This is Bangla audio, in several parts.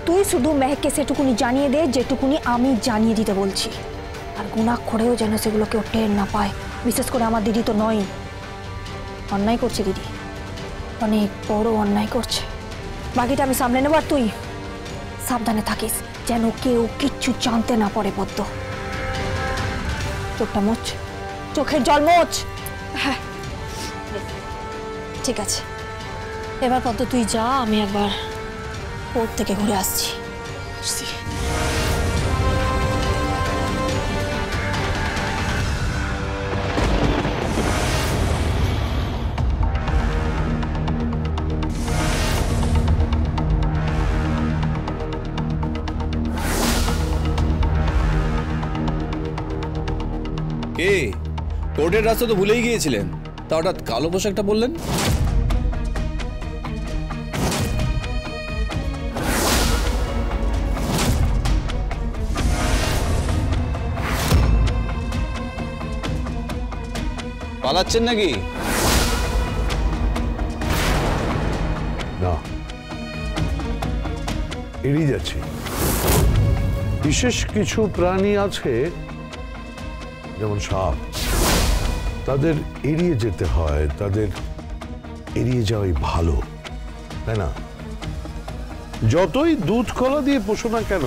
তুই শুধু মেহেককে সেটুকুনি জানিয়ে দে যেটুকুনি আমি জানিয়ে দিতে বলছি। আর গুনাহ করেও যেন সেগুলো কেউ টের না পায়, বিশেষ করে আমার দিদি তো নয়। অন্যায় করছে দিদি, অনেক বড় অন্যায় করছে। বাকিটা আমি সামলে নেব, আর তুই সাবধানে থাকিস যেন কেউ কিচ্ছু জানতে না পারে। পদ্ম, চোখটা মোচ, চোখের জল মোচ। হ্যাঁ ঠিক আছে, এবার পদ্ম তুই যা, আমি একবার কোর্ট থেকে ঘুরে আসছি। কে? কোর্টের রাস্তা তো ভুলেই গিয়েছিলেন, তা হঠাৎ কালো পোশাকটা বললেন? পালাচ্ছেন নাকি? না, এড়িয়ে যাচ্ছি। বিশেষ কিছু প্রাণী আছে যেমন সাপ, তাদের এড়িয়ে যেতে হয়, তাদের এড়িয়ে যাওয়াই ভালো, তাই না? যতই দুধ কলা দিয়ে পোষো না কেন,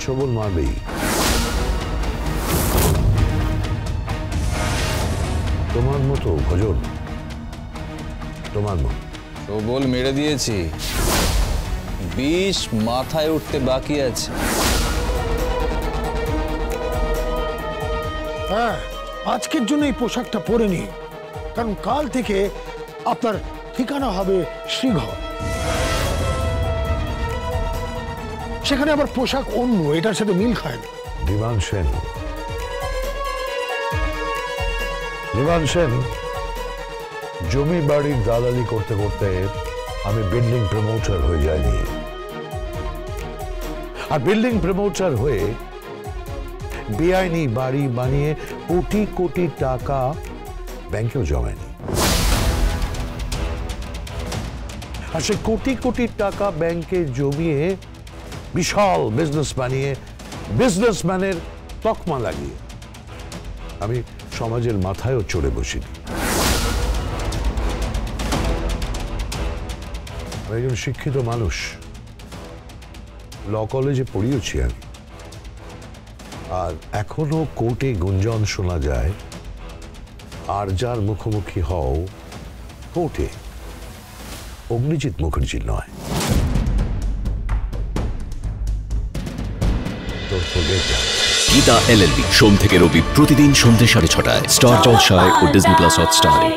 ছোবল মারবেই। তোমার মতো ভজন, তোমার মতো। ছোবল মেরে দিয়েছি, বিষ মাথায় উঠতে বাকি আছে। হ্যাঁ, আজকের জন্য এই পোশাকটা পরে নি, কারণ কাল থেকে আপনার ঠিকানা হবে শ্রীঘর। সেখানে আবার পোশাক অন্য, এটার সাথে মিল খায় না। দিবান সেন, দিবান সেন, জমি বাড়ির দালালি করতে করতে আমি বিল্ডিং প্রমোটার হয়ে যাইনি, আর বিল্ডিং প্রমোটার হয়ে বেআইনি বাড়ি বানিয়ে কোটি কোটি টাকা ব্যাংকেও জমায়নি। আর সে কোটি কোটি টাকা ব্যাংকে জমিয়ে বিশাল বিজনেস বানিয়ে বিজনেসম্যানের তকমা লাগিয়ে আমি সমাজের মাথায়ও চড়ে বসিনি। আমি একজন শিক্ষিত মানুষ, ল কলেজে পড়িয়েছি আমি, আর এখনো কোর্টে গুঞ্জন শোনা যায় আর যার মুখোমুখি হও কোর্টে অগ্নিজিৎ মুখার্জি নয়। গীতা LLB সোম থেকে রবি প্রতিদিন সন্ধ্যে 6:30টায় স্টার জলসায় ও ডিজনি প্লাস হটস্টারে।